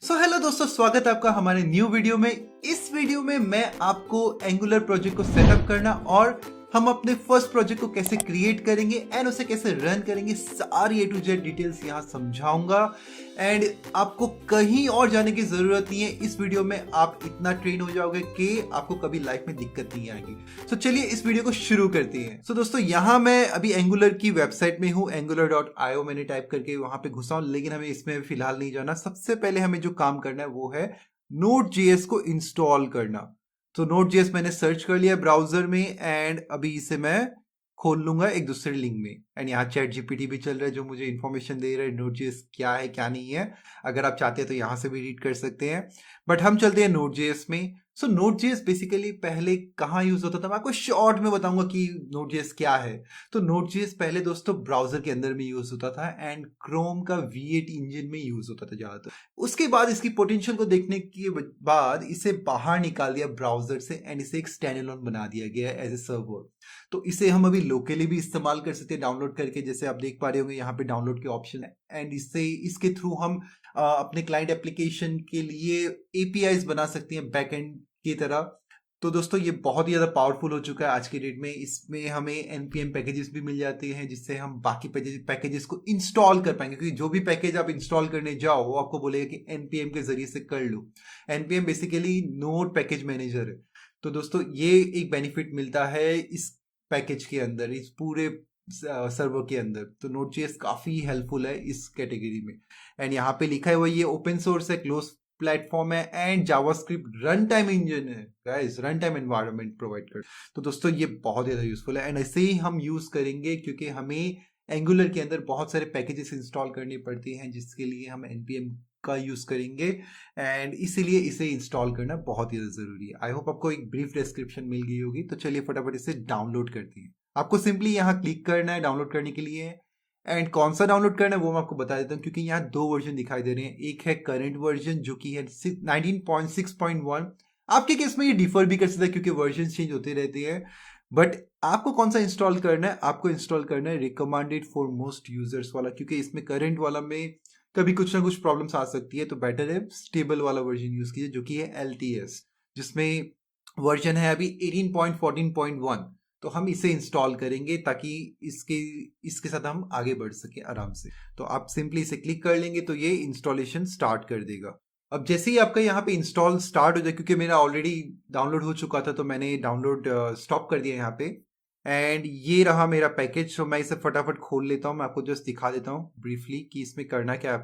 Hello दोस्तों, स्वागत है आपका हमारे न्यू वीडियो में। इस वीडियो में मैं आपको एंगुलर प्रोजेक्ट को सेटअप करना और हम अपने फर्स्ट प्रोजेक्ट को कैसे क्रिएट करेंगे एंड उसे कैसे रन करेंगे, सारी ए टू जेड डिटेल्स यहाँ समझाऊंगा। एंड आपको कहीं और जाने की जरूरत नहीं है। इस वीडियो में आप इतना ट्रेन हो जाओगे कि आपको कभी लाइफ में दिक्कत नहीं आएगी। चलिए इस वीडियो को शुरू करते हैं। दोस्तों, यहाँ मैं अभी एंगुलर की वेबसाइट में हूँ, angular.io मैंने टाइप करके वहां पे घुसा हूं, लेकिन हमें इसमें फिलहाल नहीं जाना। सबसे पहले हमें जो काम करना है वो है Node.js को इंस्टॉल करना। तो Node.js मैंने सर्च कर लिया ब्राउजर में एंड अभी इसे मैं खोल लूंगा एक दूसरे लिंक में। एंड यहाँ चैट जीपीटी भी चल रहा है जो मुझे इन्फॉर्मेशन दे रहा है Node.js क्या है क्या नहीं है। अगर आप चाहते हैं तो यहाँ से भी रीड कर सकते हैं, बट हम चलते हैं Node.js में। Node.js बेसिकली पहले कहाँ यूज होता था, मैं आपको शॉर्ट में बताऊंगा कि Node.js क्या है। तो Node.js पहले दोस्तों ब्राउजर के अंदर में यूज होता था एंड क्रोम का V8 इंजन में यूज होता था ज्यादातर। उसके बाद इसकी पोटेंशियल को देखने के बाद इसे बाहर निकाल दिया ब्राउजर से एंड इसे एक स्टैंड अलोन बना दिया गया एज ए सर्वर। तो इसे हम अभी लोकली भी इस्तेमाल कर सकते हैं डाउनलोड करके, जैसे आप देख पा रहे होंगे यहाँ पे डाउनलोड के ऑप्शन है। एंड इसके थ्रू हम अपने क्लाइंट एप्लीकेशन के लिए एपीआईज बना सकते हैं बैकएंड की तरह। तो दोस्तों ये बहुत ही ज़्यादा पावरफुल हो चुका है आज की डेट में। इसमें हमें npm पैकेजेस भी मिल जाते हैं जिससे हम बाकी पैकेजेस को इंस्टॉल कर पाएंगे, क्योंकि जो भी पैकेज आप इंस्टॉल करने जाओ वो आपको बोलेगा कि npm के जरिए से कर लो। npm basically node package manager है। तो दोस्तों ये एक बेनिफिट मिलता है इस पैकेज के अंदर, इस पूरे सर्वर के अंदर। तो Node.js काफी हेल्पफुल है इस कैटेगरी में। एंड यहाँ पे लिखा है वो ये ओपन सोर्स है, क्लोज प्लेटफॉर्म है and JavaScript run time engine है guys, run time environment provide कर। तो दोस्तों ये बहुत ज़्यादा यूजफुल है एंड ऐसे ही हम यूज करेंगे क्योंकि हमें एंगुलर के अंदर बहुत सारे पैकेजेस इंस्टॉल करने पड़ते हैं जिसके लिए हम npm का यूज करेंगे एंड इसीलिए इसे इंस्टॉल करना बहुत ही ज़रूरी है। आई होप आपको एक ब्रीफ डिस्क्रिप्शन मिल गई होगी। तो चलिए फटाफट इसे डाउनलोड करते हैं। आपको सिंपली यहाँ क्लिक करना है डाउनलोड करने के लिए। एंड कौन सा डाउनलोड करना है वो मैं आपको बता देता हूँ, क्योंकि यहाँ दो वर्जन दिखाई दे रहे हैं। एक है करंट वर्जन जो कि है 19.6.1। आपके केस में ये डिफर भी कर सकता है क्योंकि वर्जन चेंज होते रहते हैं। बट आपको कौन सा इंस्टॉल करना है, आपको इंस्टॉल करना है रिकमेंडेड फॉर मोस्ट यूजर्स वाला, क्योंकि इसमें करंट वाला में कभी कुछ ना कुछ प्रॉब्लम्स आ सकती है। तो बेटर है स्टेबल वाला वर्जन यूज कीजिए जो कि है LTS, जिसमें वर्जन है अभी 18.14.1। तो हम इसे इंस्टॉल करेंगे ताकि इसके साथ हम आगे बढ़ सके आराम से। तो आप सिंपली इसे क्लिक कर लेंगे तो ये इंस्टॉलेशन स्टार्ट कर देगा। अब जैसे ही आपका यहाँ पे इंस्टॉल स्टार्ट हो जाए, क्योंकि मेरा ऑलरेडी डाउनलोड हो चुका था तो मैंने डाउनलोड स्टॉप कर दिया यहाँ पे। एंड ये रहा मेरा पैकेज। तो मैं इसे फटाफट खोल लेता हूँ, मैं आपको जस्ट दिखा देता हूँ ब्रीफली कि इसमें करना क्या है।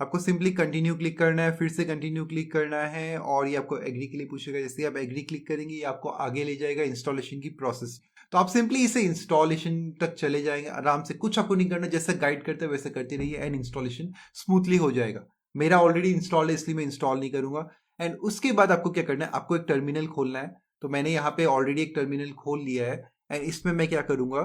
आपको सिंपली कंटिन्यू क्लिक करना है, फिर से कंटिन्यू क्लिक करना है और ये आपको एग्री के लिए पूछेगा। जैसे ही आप एग्री क्लिक करेंगे ये आपको आगे ले जाएगा इंस्टॉलेशन की प्रोसेस। तो आप सिंपली इसे इंस्टॉलेशन तक चले जाएंगे आराम से, कुछ आपको नहीं करना, जैसे गाइड करते हैं वैसे करते रहिए एंड इंस्टॉलेशन स्मूथली हो जाएगा। मेरा ऑलरेडी इंस्टॉल है इसलिए मैं इंस्टॉल नहीं करूंगा। एंड उसके बाद आपको क्या करना है, आपको एक टर्मिनल खोलना है। तो मैंने यहाँ पे ऑलरेडी एक टर्मिनल खोल लिया है एंड इसमें मैं क्या करूंगा,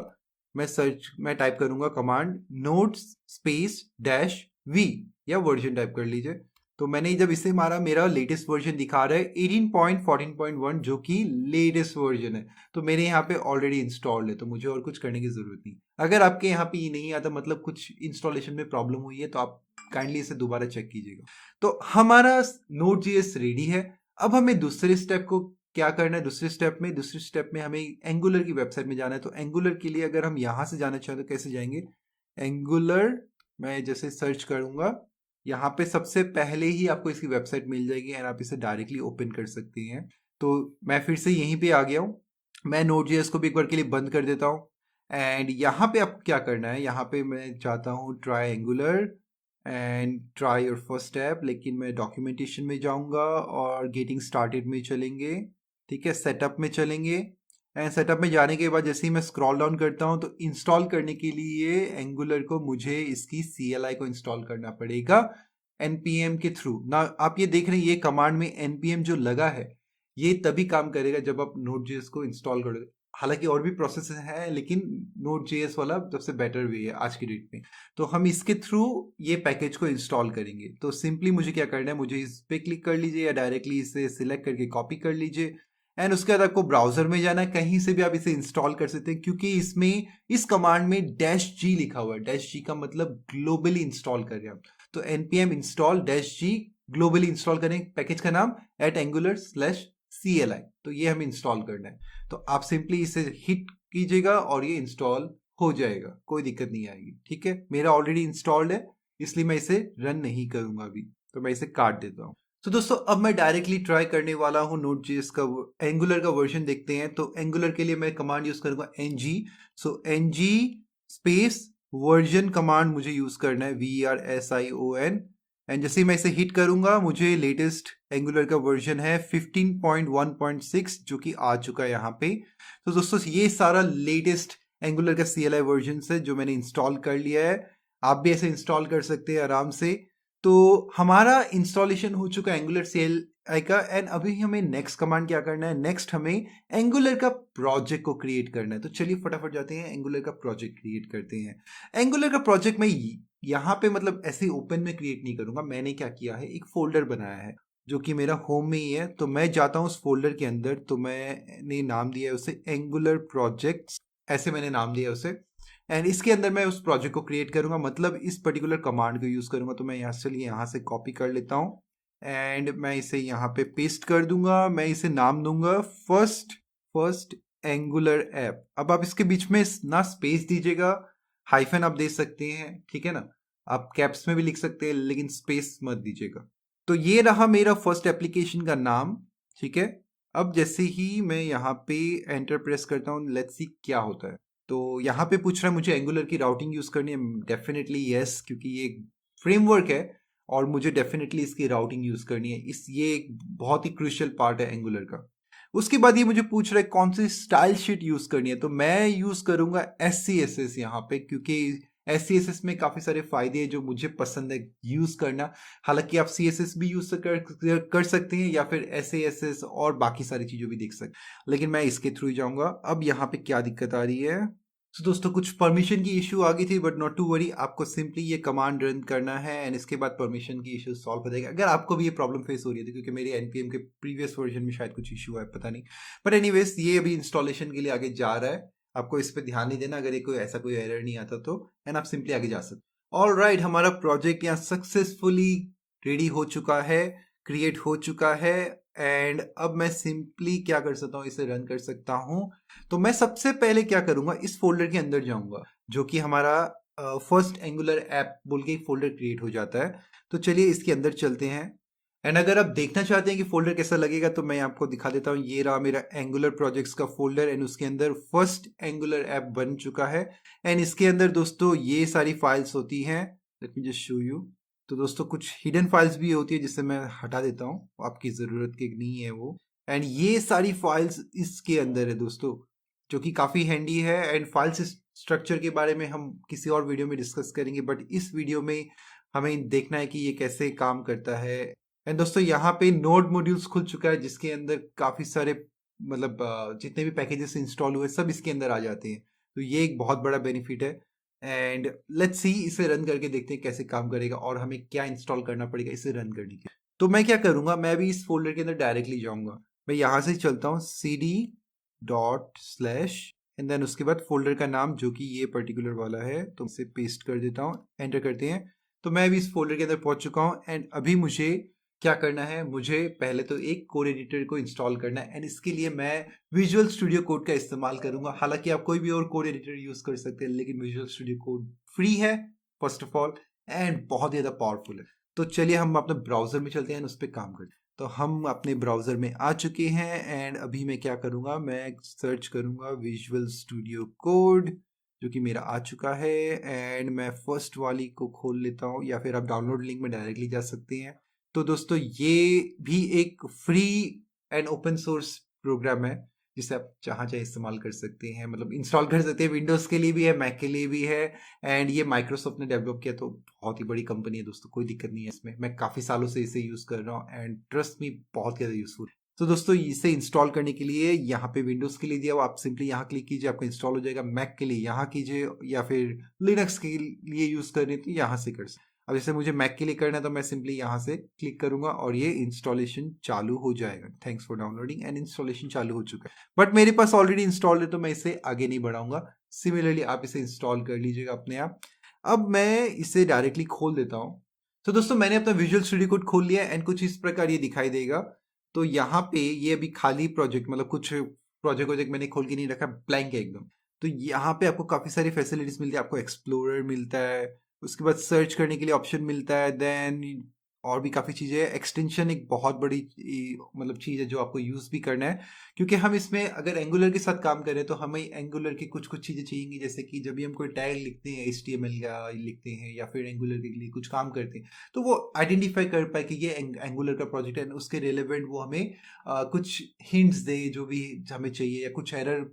मैं टाइप करूंगा command node space dash V या वर्जन टाइप कर लीजिए। तो मैंने जब इसे मारा मेरा लेटेस्ट वर्जन दिखा रहा है 18.14.1 जो कि लेटेस्ट वर्जन है। तो मेरे यहाँ पे ऑलरेडी इंस्टॉल्ड है तो मुझे और कुछ करने की जरूरत नहीं। अगर आपके यहाँ पे ये नहीं आता, मतलब कुछ इंस्टॉलेशन में प्रॉब्लम हुई है, तो आप काइंडली इसे दोबारा चेक कीजिएगा। तो हमारा Node.js रेडी है। अब हमें दूसरे स्टेप को क्या करना है, दूसरे स्टेप में हमें एंगुलर की वेबसाइट में जाना है। तो एंगुलर के लिए अगर हम यहाँ से जाना चाहें तो कैसे जाएंगे, एंगुलर मैं जैसे सर्च करूंगा यहाँ पे सबसे पहले ही आपको इसकी वेबसाइट मिल जाएगी एंड आप इसे डायरेक्टली ओपन कर सकते हैं। तो मैं फिर से यहीं पे आ गया हूँ। मैं Node.js को भी एक बार के लिए बंद कर देता हूँ एंड यहाँ पे आपको क्या करना है, यहाँ पे मैं चाहता हूँ try angular and try your first step, लेकिन मैं डॉक्यूमेंटेशन में जाऊँगा और गेटिंग स्टार्टेड में चलेंगे। ठीक है, सेटअप में चलेंगे एंड सेटअप में जाने के बाद जैसे ही मैं स्क्रॉल डाउन करता हूँ तो इंस्टॉल करने के लिए एंगुलर को मुझे इसकी CLI को इंस्टॉल करना पड़ेगा npm के थ्रू ना। आप ये देख रहे हैं ये कमांड में npm जो लगा है ये तभी काम करेगा जब आप Node.js को इंस्टॉल करोगे। हालांकि और भी प्रोसेस है लेकिन Node.js वाला सबसे बेटर वे है आज की डेट में। तो हम इसके थ्रू ये पैकेज को इंस्टॉल करेंगे। तो सिंपली मुझे क्या करना है, मुझे इस पे क्लिक कर लीजिए या डायरेक्टली इसे सिलेक्ट करके कॉपी कर लीजिए एंड उसके बाद आपको ब्राउजर में जाना है। कहीं से भी आप इसे इंस्टॉल कर सकते हैं क्योंकि इसमें इस कमांड में -g लिखा हुआ है। -g का मतलब ग्लोबली इंस्टॉल कर रहे हैं आप। तो npm install -g globally install करें, पैकेज का नाम @angular/CLI, तो ये हमें इंस्टॉल करना है। तो आप सिंपली इसे हिट कीजिएगा और ये इंस्टॉल हो जाएगा, कोई दिक्कत नहीं आएगी। ठीक है, मेरा ऑलरेडी इंस्टॉल्ड है इसलिए मैं इसे रन नहीं करूंगा अभी, तो मैं इसे काट देता हूँ। तो दोस्तों अब मैं डायरेक्टली ट्राई करने वाला हूँ Node.js का एंगुलर का वर्जन देखते हैं। तो एंगुलर के लिए मैं कमांड यूज करूंगा ng, सो ng स्पेस वर्जन कमांड मुझे यूज करना है, VERSION, एंड जैसे ही मैं इसे हिट करूंगा मुझे लेटेस्ट एंगुलर का वर्जन है 15.1.6 जो कि आ चुका है यहाँ पे। तो दोस्तों ये सारा लेटेस्ट एंगुलर का CLI वर्जन है जो मैंने इंस्टॉल कर लिया है। आप भी ऐसे इंस्टॉल कर सकते हैं आराम से। तो हमारा इंस्टॉलेशन हो चुका है एंगुलर CLI का, एंड अभी हमें नेक्स्ट कमांड क्या करना है, नेक्स्ट हमें एंगुलर का प्रोजेक्ट को क्रिएट करना है। तो चलिए फटाफट जाते हैं एंगुलर का प्रोजेक्ट क्रिएट करते हैं। एंगुलर का प्रोजेक्ट मैं यहाँ पे मतलब ऐसे ओपन में क्रिएट नहीं करूंगा, मैंने क्या किया है एक फोल्डर बनाया है जो कि मेरा होम में ही है। तो मैं जाता हूँ उस फोल्डर के अंदर, तो मैंने नाम दिया है उसे एंगुलर प्रोजेक्ट्स, ऐसे मैंने नाम दिया उसे, एंड इसके अंदर मैं उस प्रोजेक्ट को क्रिएट करूंगा, मतलब इस पर्टिकुलर कमांड को यूज करूंगा। तो मैं यहाँ से कॉपी कर लेता हूँ एंड मैं इसे यहाँ पे पेस्ट कर दूंगा। मैं इसे नाम दूंगा फर्स्ट एंगुलर ऐप। अब आप इसके बीच में ना स्पेस दीजिएगा, हाइफन आप दे सकते हैं, ठीक है ना, आप कैप्स में भी लिख सकते हैं लेकिन स्पेस मत दीजिएगा। तो ये रहा मेरा फर्स्ट एप्लीकेशन का नाम, ठीक है। अब जैसे ही मैं यहाँ पे एंटर प्रेस करता हूँ, लेट्स सी क्या होता है। तो यहाँ पे पूछ रहा है मुझे एंगुलर की राउटिंग यूज करनी है, डेफिनेटली यस, क्योंकि ये एक फ्रेमवर्क है और मुझे डेफिनेटली इसकी राउटिंग यूज करनी है। ये एक बहुत ही क्रूशियल पार्ट है एंगुलर का। उसके बाद ये मुझे पूछ रहा है कौन सी स्टाइल शीट यूज करनी है, तो मैं यूज करूंगा SCSS यहाँ पे, क्योंकि SCSS में काफी सारे फायदे हैं जो मुझे पसंद है यूज करना। हालांकि आप CSS भी यूज कर सकते हैं या फिर SASS और बाकी सारी चीजों भी देख सकते हैं, लेकिन मैं इसके थ्रू ही जाऊंगा। अब यहाँ पे क्या दिक्कत आ रही है, तो दोस्तों कुछ परमिशन की इशू आ गई थी, बट नॉट टू वरी, आपको सिंपली ये कमांड रन करना है एंड इसके बाद परमिशन की इशू सॉल्व हो जाएगा। अगर आपको भी ये प्रॉब्लम फेस हो रही है, क्योंकि मेरे NPM के प्रीवियस वर्जन में शायद कुछ इशू है, पता नहीं, बट एनीवेज ये अभी इंस्टॉलेशन के लिए आगे जा रहा है। आपको इस पर ध्यान नहीं देना, अगर कोई ऐसा कोई एरर नहीं आता तो, एंड आप सिंपली आगे जा सकते। ऑलराइट, हमारा प्रोजेक्ट यहाँ सक्सेसफुली रेडी हो चुका है, क्रिएट हो चुका है, एंड अब मैं सिंपली क्या कर सकता हूँ, इसे रन कर सकता हूँ। तो मैं सबसे पहले क्या करूंगा, इस फोल्डर के अंदर जाऊंगा जो कि हमारा फर्स्ट एंगुलर ऐप बोल के एक फोल्डर क्रिएट हो जाता है। तो चलिए इसके अंदर चलते हैं, एंड अगर आप देखना चाहते हैं कि फोल्डर कैसा लगेगा तो मैं आपको दिखा देता हूँ। ये रहा मेरा एंगुलर प्रोजेक्ट्स का फोल्डर, एंड उसके अंदर फर्स्ट एंगुलर ऐप बन चुका है। एंड इसके अंदर दोस्तों ये सारी फाइल्स होती हैं, let me just show you. तो दोस्तों कुछ हिडन फाइल्स भी होती है जिससे मैं हटा देता हूँ, आपकी ज़रूरत की नहीं है वो। एंड ये सारी फाइल्स इसके अंदर है दोस्तों, जो कि काफ़ी हैंडी है। एंड फाइल्स स्ट्रक्चर के बारे में हम किसी और वीडियो में डिस्कस करेंगे, बट इस वीडियो में हमें देखना है कि ये कैसे काम करता है। एंड दोस्तों यहाँ पे नोड मॉड्यूल्स खुल चुका है जिसके अंदर काफ़ी सारे मतलब जितने भी पैकेजेस इंस्टॉल हुए सब इसके अंदर आ जाते हैं। तो ये एक बहुत बड़ा बेनिफिट है। एंड लेट्स सी, इसे रन करके देखते हैं कैसे काम करेगा और हमें क्या इंस्टॉल करना पड़ेगा इसे रन करने के। तो मैं क्या करूंगा, मैं भी इस फोल्डर के अंदर डायरेक्टली जाऊंगा। मैं यहाँ से चलता हूँ cd./ एंड देन उसके बाद फोल्डर का नाम जो कि ये पर्टिकुलर वाला है, तो इसे पेस्ट कर देता हूँ, एंटर करते हैं। तो मैं भी इस फोल्डर के अंदर पहुंच चुका हूँ। एंड अभी मुझे क्या करना है, मुझे पहले तो एक कोड एडिटर को इंस्टॉल करना है, एंड इसके लिए मैं विजुअल स्टूडियो कोड का इस्तेमाल करूंगा। हालांकि आप कोई भी और कोड एडिटर यूज कर सकते हैं, लेकिन विजुअल स्टूडियो कोड फ्री है फर्स्ट ऑफ ऑल, एंड बहुत ज़्यादा पावरफुल है। तो चलिए हम अपने ब्राउजर में चलते हैं, उस पर काम करते हैं। तो हम अपने ब्राउजर में आ चुके हैं, एंड अभी मैं क्या करूंगा, मैं सर्च करूंगा विजुअल स्टूडियो कोड जो कि मेरा आ चुका है। एंड मैं फर्स्ट वाली को खोल लेता हूँ, या फिर आप डाउनलोड लिंक में डायरेक्टली जा सकते हैं। तो दोस्तों ये भी एक free and open source program है जिसे आप जहाँ चाहे इस्तेमाल कर सकते हैं, मतलब इंस्टॉल कर सकते हैं। विंडोज़ के लिए भी है, मैक के लिए भी है, एंड ये माइक्रोसॉफ्ट ने डेवलप किया, तो बहुत ही बड़ी कंपनी है दोस्तों, कोई दिक्कत नहीं है इसमें। मैं काफ़ी सालों से इसे यूज़ कर रहा हूँ एंड ट्रस्ट मी बहुत ज़्यादा यूजफुल। तो दोस्तों इसे इंस्टॉल करने के लिए यहाँ पे विंडोज़ के लिए दिया हुआ, आप सिंपली यहाँ क्लिक कीजिए, आपको इंस्टॉल हो जाएगा। मैक के लिए यहाँ कीजिए, या फिर लिनक्स के लिए यूज़ करनी तो यहाँ से कर सकते। अब जैसे मुझे मैक के लिए करना है तो मैं सिंपली यहाँ से क्लिक करूंगा और ये इंस्टॉलेशन चालू हो जाएगा। Thanks for downloading, and installation चालू हो चुका है, बट मेरे पास ऑलरेडी इंस्टॉल्ड है तो मैं इसे आगे नहीं बढ़ाऊंगा। सिमिलरली आप इसे इंस्टॉल कर लीजिएगा अपने आप। अब मैं इसे डायरेक्टली खोल देता हूँ। तो दोस्तों मैंने अपना विजुअल स्टूडियो कोड खोल लिया है एंड कुछ इस प्रकार ये दिखाई देगा। तो यहाँ पे ये अभी खाली प्रोजेक्ट, मतलब कुछ प्रोजेक्ट मैंने खोल के नहीं रखा, ब्लैंक है एकदम। तो यहाँ पे आपको काफ़ी सारी फैसिलिटीज मिलती है, आपको एक्सप्लोरर मिलता है, उसके बाद सर्च करने के लिए ऑप्शन मिलता है, देन और भी काफ़ी चीज़ें हैं। एक्सटेंशन एक बहुत बड़ी मतलब चीज़ है जो आपको यूज़ भी करना है, क्योंकि हम इसमें अगर एंगुलर के साथ काम करें तो हमें एंगुलर की कुछ कुछ चीज़ें चाहिएंगी, जैसे कि जब भी हम कोई टैग लिखते हैं HTML का लिखते हैं या फिर एंगुलर के लिए कुछ काम करते हैं, तो वो आइडेंटिफाई कर पाए कि ये एंगुलर का प्रोजेक्ट है, उसके रिलेवेंट वो हमें कुछ हिंट्स दे जो भी हमें चाहिए, या कुछ एरर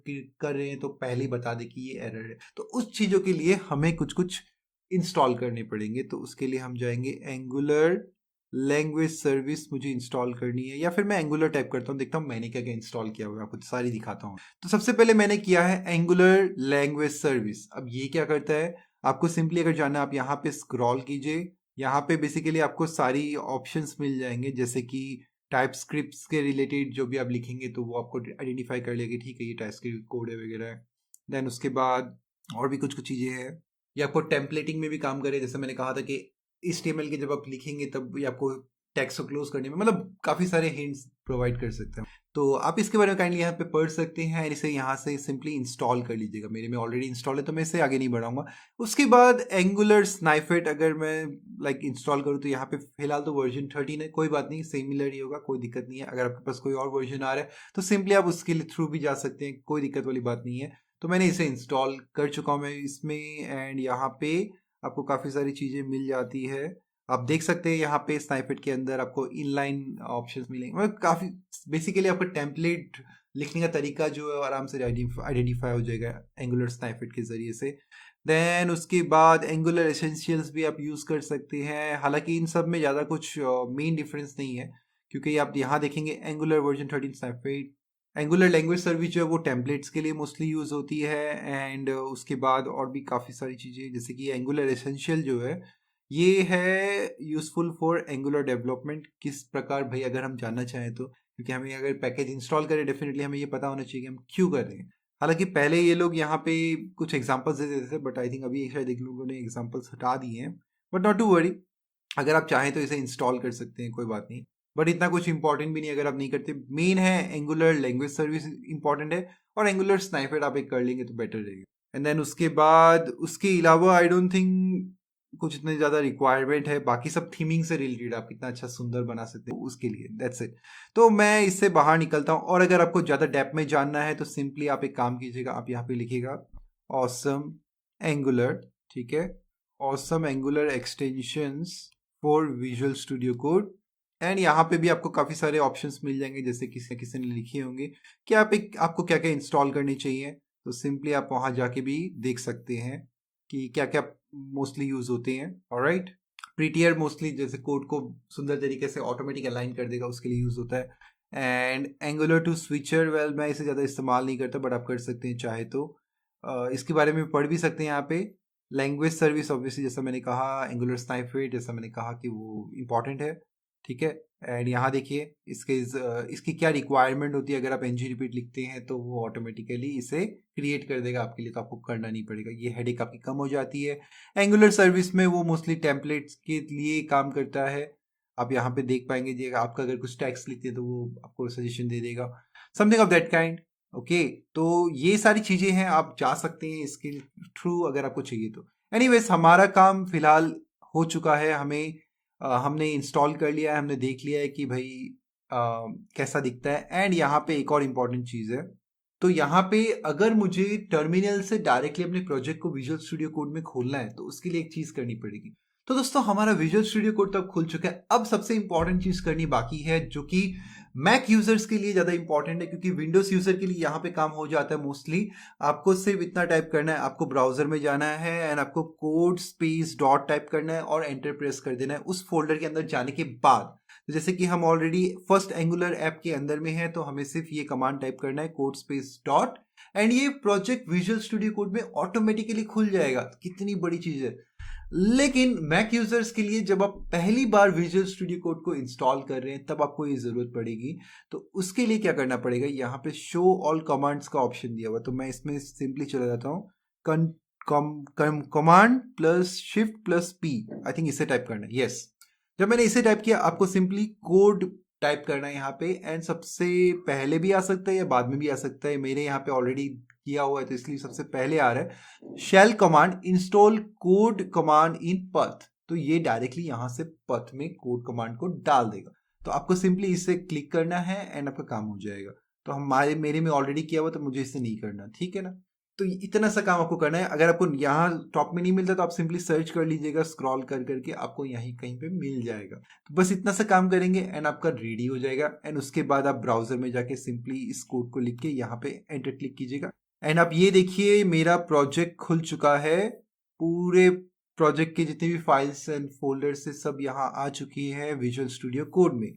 कर रहे हैं तो पहले ही बता दे कि ये एरर है। तो उस चीज़ों के लिए हमें कुछ कुछ इंस्टॉल करने पड़ेंगे। तो उसके लिए हम जाएंगे एंगुलर लैंग्वेज सर्विस, मुझे इंस्टॉल करनी है, या फिर मैं एंगुलर टाइप करता हूँ, देखता हूँ मैंने क्या क्या इंस्टॉल किया हुआ है, आपको सारी दिखाता हूँ। तो सबसे पहले मैंने किया है एंगुलर लैंग्वेज सर्विस। अब ये क्या करता है, आपको सिंपली अगर जाना, आप यहाँ पे स्क्रॉल कीजिए, यहाँ पे बेसिकली आपको सारी ऑप्शंस मिल जाएंगे, जैसे कि टाइप स्क्रिप्ट के रिलेटेड जो भी आप लिखेंगे तो वो आपको आइडेंटिफाई कर लेगी, ठीक है ये टाइप स्क्रिप्ट कोड है वगैरह है। देन उसके बाद और भी कुछ कुछ चीज़ें हैं, ये आपको टेम्पलेटिंग में भी काम करे, जैसे मैंने कहा था कि HTML के जब आप लिखेंगे तब ये आपको टेक्स्ट को क्लोज करने में, मतलब काफ़ी सारे हिंट्स प्रोवाइड कर सकते हैं। तो आप इसके बारे में काइंडली यहाँ पे पढ़ सकते हैं, और इसे यहाँ से सिंपली इंस्टॉल कर लीजिएगा। मेरे में ऑलरेडी इंस्टॉल है तो मैं इसे आगे नहीं बढ़ाऊंगा। उसके बाद एंगुलर स्नाइपेट अगर मैं इंस्टॉल करूँ तो यहाँ पे फिलहाल तो वर्जन 13 है, कोई बात नहीं, सिमिलर ही होगा, कोई दिक्कत नहीं है। अगर आपके पास कोई और वर्जन आ रहा है तो सिंपली आप उसके लिए थ्रू भी जा सकते हैं, कोई दिक्कत वाली बात नहीं है। तो मैंने इसे इंस्टॉल कर चुका हूँ मैं इसमें, एंड यहाँ पे आपको काफ़ी सारी चीज़ें मिल जाती है। आप देख सकते हैं यहाँ पे स्नाइपेट के अंदर आपको इनलाइन ऑप्शंस मिलेंगे, मतलब काफ़ी बेसिकली आपका टेम्पलेट लिखने का तरीका जो है आराम से आइडेंटिफाई हो जाएगा एंगुलर स्नाइपेट के ज़रिए से। देन उसके बाद एंगुलर एसेंशियल्स भी आप यूज़ कर सकते हैं, हालांकि इन सब में ज़्यादा कुछ मेन डिफरेंस नहीं है, क्योंकि आप यहाँ देखेंगे Angular version 13 snippet. Angular language service जो है वो टेम्पलेट्स के लिए मोस्टली यूज़ होती है, एंड उसके बाद और भी काफ़ी सारी चीज़ें, जैसे कि एंगुलर एसेंशियल जो है ये है यूज़फुल फॉर एंगुलर डेवलपमेंट। किस प्रकार भाई अगर हम जानना चाहें तो, क्योंकि हमें अगर पैकेज इंस्टॉल करें डेफिनेटली हमें ये पता होना चाहिए कि हम क्यों कर रहे हैं। हालांकि पहले ये लोग यहाँ पे कुछ एग्जांपल्स दे देते थे, बट आई थिंक अभी शायद एक लोगों ने एग्जांपल्स हटा दिए हैं, बट नॉट टू वरी, अगर आप चाहें तो इसे इंस्टॉल कर सकते हैं, कोई बात नहीं। बट इतना कुछ इंपॉर्टेंट भी नहीं अगर आप नहीं करते। मेन है एंगुलर लैंग्वेज सर्विस इंपॉर्टेंट है, और एंगुलर स्नाइपेट आप एक कर लेंगे तो बेटर रहेगा। एंड देन उसके बाद उसके अलावा आई डोंट थिंक कुछ इतने ज़्यादा रिक्वायरमेंट है, बाकी सब थीमिंग से रिलेटेड आप कितना अच्छा सुंदर बना सकते हैं उसके लिए, दैट्स इट। तो मैं इससे बाहर निकलता हूँ, और अगर आपको ज़्यादा डेप्थ में जानना है तो सिंपली आप एक काम कीजिएगा, आप यहाँ पे लिखिएगा ऑसम एंगुलर, ठीक है, awesome angular extensions for visual studio code. And यहाँ पे भी आपको काफ़ी सारे ऑप्शंस मिल जाएंगे, जैसे किसी किसी ने लिखे होंगे कि आपको क्या क्या इंस्टॉल करनी चाहिए। तो सिंपली आप वहाँ जाके भी देख सकते हैं कि क्या क्या मोस्टली यूज़ होते हैं। ऑलराइट, प्रीटियर मोस्टली जैसे कोड को सुंदर तरीके से ऑटोमेटिक अलाइन कर देगा, उसके लिए यूज़ होता है। And Angular two switcher, well मैं इसे ज़्यादा इस्तेमाल नहीं करता, बट आप कर सकते हैं चाहे तो। इसके बारे में पढ़ भी सकते हैं यहाँ पे। लैंग्वेज सर्विस ऑब्वियसली जैसा मैंने कहा, एंगुलर स्नाइपेट जैसा मैंने कहा कि वो इम्पॉर्टेंट है, ठीक है। एंड यहाँ देखिए इसकी क्या रिक्वायरमेंट होती है, अगर आप ng रिपीट लिखते हैं तो वो ऑटोमेटिकली इसे क्रिएट कर देगा आपके लिए, तो आपको करना नहीं पड़ेगा, ये हेडेक आपकी कम हो जाती है। एंगुलर सर्विस में वो मोस्टली टेम्पलेट्स के लिए काम करता है। आप यहाँ पे देख पाएंगे जी, आपका अगर कुछ टेक्स्ट लिखते हैं तो वो आपको सजेशन दे देगा, something of that kind. Okay, तो ये सारी चीज़ें हैं, आप जा सकते हैं इसके थ्रू अगर आपको चाहिए तो। एनीवेज हमारा काम फिलहाल हो चुका है, हमने इंस्टॉल कर लिया है, हमने देख लिया है कि भाई कैसा दिखता है। एंड यहाँ पे एक और इम्पॉर्टेंट चीज़ है, तो यहाँ पे अगर मुझे टर्मिनल से डायरेक्टली अपने प्रोजेक्ट को विजुअल स्टूडियो कोड में खोलना है तो उसके लिए एक चीज़ करनी पड़ेगी। तो दोस्तों हमारा विजुअल स्टूडियो कोड तो अब खुल चुका है, अब सबसे इंपॉर्टेंट चीज़ करनी बाकी है, जो कि मैक यूजर्स के लिए ज़्यादा इंपॉर्टेंट है, क्योंकि विंडोज यूजर के लिए यहाँ पे काम हो जाता है मोस्टली। आपको सिर्फ इतना टाइप करना है, आपको ब्राउजर में जाना है एंड आपको कोड स्पेस डॉट टाइप करना है और एंटर प्रेस कर देना है उस फोल्डर के अंदर जाने के बाद। तो जैसे कि हम ऑलरेडी फर्स्ट एंगुलर ऐप के अंदर में है, तो हमें सिर्फ ये कमांड टाइप करना है कोड स्पेस डॉट, एंड ये प्रोजेक्ट विजुअल स्टूडियो कोड में ऑटोमेटिकली खुल जाएगा। कितनी बड़ी चीज़ है। लेकिन मैक यूजर्स के लिए जब आप पहली बार विजुअल स्टूडियो कोड को इंस्टॉल कर रहे हैं तब आपको ये ज़रूरत पड़ेगी। तो उसके लिए क्या करना पड़ेगा, यहाँ पे शो ऑल कमांड्स का ऑप्शन दिया हुआ, तो मैं इसमें सिंपली चला जाता हूँ, command plus shift plus P, I think इसे टाइप करना है, यस। जब मैंने इसे टाइप किया, आपको सिंपली कोड टाइप करना है यहाँ पे, एंड सबसे पहले भी आ सकता है या बाद में भी आ सकता है। मेरे यहाँ पे ऑलरेडी किया हुआ है तो इसलिए सबसे पहले आ रहा है shell command install code command in path. तो ये डायरेक्टली यहाँ से पथ में कोड कमांड को डाल देगा। तो आपको सिंपली इसे क्लिक करना है एंड आपका काम हो जाएगा। तो मेरे में ऑलरेडी किया हुआ तो मुझे इसे नहीं करना, ठीक है ना। तो इतना सा काम आपको करना है। अगर आपको यहाँ टॉप में नहीं मिलता तो आप सिंपली सर्च कर लीजिएगा, स्क्रॉल कर करके आपको यहीं कहीं पे मिल जाएगा। तो बस इतना सा काम करेंगे एंड आपका रेडी हो जाएगा। एंड उसके बाद आप ब्राउजर में जाके सिंपली इस कोड को लिख के यहाँ पे एंटर क्लिक कीजिएगा। एंड आप ये देखिए मेरा प्रोजेक्ट खुल चुका है। पूरे प्रोजेक्ट के जितने भी फाइल्स एंड फोल्डर्स से सब यहाँ आ चुकी है विजुअल स्टूडियो कोड में।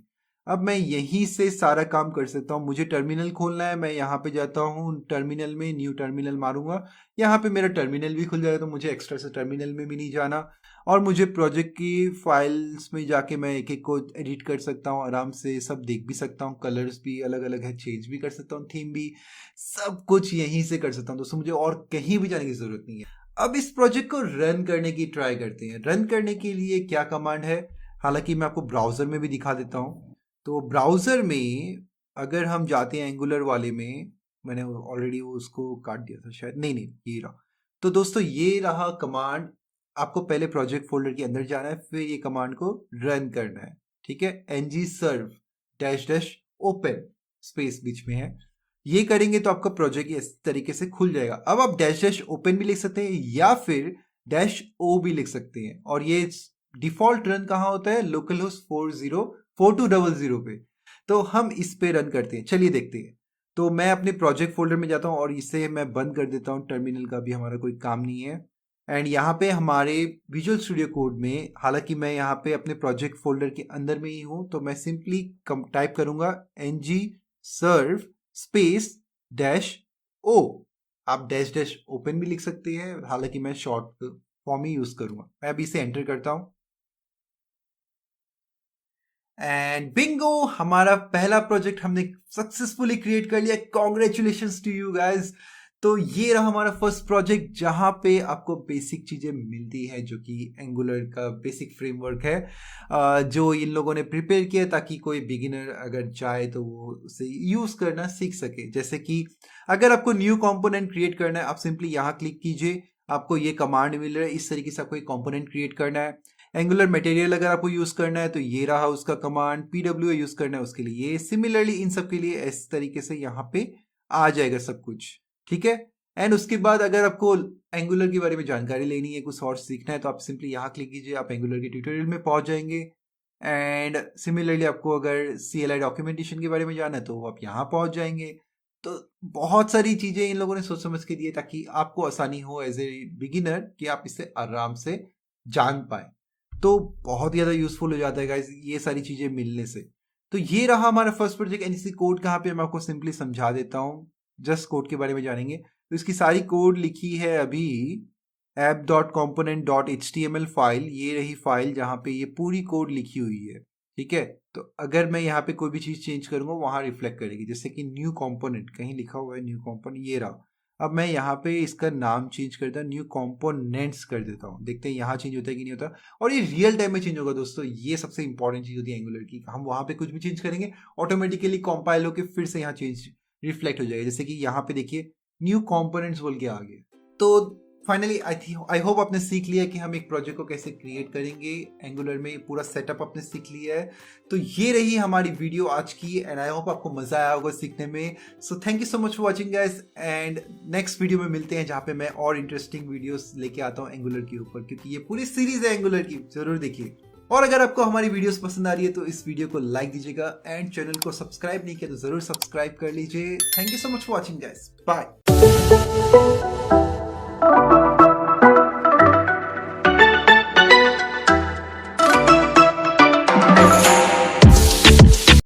अब मैं यहीं से सारा काम कर सकता हूँ। मुझे टर्मिनल खोलना है, मैं यहाँ पे जाता हूँ, टर्मिनल में न्यू टर्मिनल मारूंगा, यहाँ पे मेरा टर्मिनल भी खुल जाएगा। तो मुझे एक्स्ट्रा से टर्मिनल में भी नहीं जाना, और मुझे प्रोजेक्ट की फाइल्स में जाके मैं एक एक को एडिट कर सकता हूँ, आराम से सब देख भी सकता हूँ। कलर्स भी अलग अलग है, चेंज भी कर सकता हूँ, थीम भी, सब कुछ यहीं से कर सकता हूँ। दोस्तों मुझे और कहीं भी जाने की जरूरत नहीं है। अब इस प्रोजेक्ट को रन करने की ट्राई करते हैं। रन करने के लिए क्या कमांड है, हालांकि मैं आपको ब्राउजर में भी दिखा देता हूँ। तो ब्राउजर में अगर हम जाते हैं एंगुलर वाले में, मैंने ऑलरेडी उसको काट दिया था शायद, नहीं ये रहा। तो दोस्तों ये रहा कमांड। आपको पहले प्रोजेक्ट फोल्डर के अंदर जाना है, फिर ये कमांड को रन करना है, ठीक है। ng serve dash dash open space बीच में है, ये करेंगे तो आपका प्रोजेक्ट इस तरीके से खुल जाएगा। अब आप डैश डैश ओपन भी लिख सकते हैं या फिर डैश ओ भी लिख सकते हैं। और ये डिफॉल्ट रन कहाँ होता है, लोकल होस्ट 4200 पे। तो हम इस पे रन करते हैं, चलिए देखते हैं। तो मैं अपने प्रोजेक्ट फोल्डर में जाता हूँ और इसे मैं बंद कर देता हूँ, टर्मिनल का भी हमारा कोई काम नहीं है। एंड यहाँ पे हमारे विजुअल स्टूडियो कोड में, हालांकि मैं यहाँ पे अपने प्रोजेक्ट फोल्डर के अंदर में ही हूँ, तो मैं सिंपली टाइप करूंगा ng serve space dash o. आप डैश डैश ओपन भी लिख सकते हैं, हालांकि मैं शॉर्ट फॉर्म ही यूज करूंगा। मैं अभी इसे एंटर करता हूं एंड बिंगो, हमारा पहला प्रोजेक्ट हमने सक्सेसफुली क्रिएट कर लिया। Congratulations to you guys. तो ये रहा हमारा फर्स्ट प्रोजेक्ट, जहां पे आपको बेसिक चीजें मिलती है, जो कि एंगुलर का बेसिक फ्रेमवर्क है, जो इन लोगों ने प्रिपेयर किया ताकि कोई बिगिनर अगर चाहे तो वो उसे यूज करना सीख सके। जैसे कि अगर आपको न्यू कंपोनेंट क्रिएट करना है, आप सिंपली यहाँ क्लिक कीजिए, आपको ये कमांड मिल रहा है, इस तरीके से आपको एक कंपोनेंट क्रिएट करना है। एंगुलर मटेरियल अगर आपको यूज करना है तो ये रहा उसका कमांड। PWA यूज करना है उसके लिए ये। सिमिलरली इन सब के लिए इस तरीके से यहाँ पे आ जाएगा सब कुछ, ठीक है। एंड उसके बाद अगर आपको एंगुलर के बारे में जानकारी लेनी है, कुछ और सीखना है, तो आप सिंपली यहाँ क्लिक कीजिए, आप एंगुलर के ट्यूटोरियल में पहुंच जाएंगे। एंड सिमिलरली आपको अगर CLI डॉक्यूमेंटेशन के बारे में जानना है तो आप यहाँ पहुंच जाएंगे। तो बहुत सारी चीजें इन लोगों ने सोच समझ के दी है ताकि आपको आसानी हो एज ए बिगिनर कि आप इसे आराम से जान पाए। तो बहुत ज़्यादा यूजफुल हो जाता है गाइस ये सारी चीज़ें मिलने से। तो ये रहा हमारा फर्स्ट प्रोजेक्ट। एंड इसकी कोड कहाँ पे मैं आपको सिंपली समझा देता हूँ, जस्ट कोड के बारे में जानेंगे। तो इसकी सारी कोड लिखी है अभी app.component.html फाइल, ये रही फाइल जहाँ पे ये पूरी कोड लिखी हुई है, ठीक है। तो अगर मैं यहाँ पे कोई भी चीज़ चेंज करूँगा वहाँ रिफ्लेक्ट करेगी, जैसे कि न्यू कंपोनेंट कहीं लिखा हुआ है, न्यू कंपोनेंट ये रहा। अब मैं यहाँ पे इसका नाम चेंज करता हूँ, न्यू कंपोनेंट्स कर देता हूँ, देखते हैं यहाँ चेंज होता है कि नहीं होता। और ये रियल टाइम में चेंज होगा दोस्तों, ये सबसे इंपॉर्टेंट चीज़ होती है एंगुलर की। हम वहाँ पे कुछ भी चेंज करेंगे ऑटोमेटिकली कंपाइल होकर फिर से यहाँ चेंज रिफ्लेक्ट हो जाएगा। जैसे कि यहाँ पे देखिए न्यू कंपोनेंट्स बोल के आ गए। तो फाइनली आई होप आपने सीख लिया कि हम एक प्रोजेक्ट को कैसे क्रिएट करेंगे एंगुलर में, पूरा सेटअप आपने सीख लिया है। तो ये रही हमारी वीडियो आज की एंड आई होप आपको मजा आया होगा सीखने में। So thank you so much for watching guys, and next video में मिलते हैं जहाँ पे मैं और इंटरेस्टिंग वीडियोस लेके आता हूँ एंगुलर के ऊपर, क्योंकि ये पूरी सीरीज है एंगुलर की, जरूर देखिए। और अगर आपको हमारी वीडियोस पसंद आ रही है तो इस वीडियो को लाइक दीजिएगा एंड चैनल को सब्सक्राइब नहीं किया तो जरूर सब्सक्राइब कर लीजिए। Thank you so much for watching guys, bye.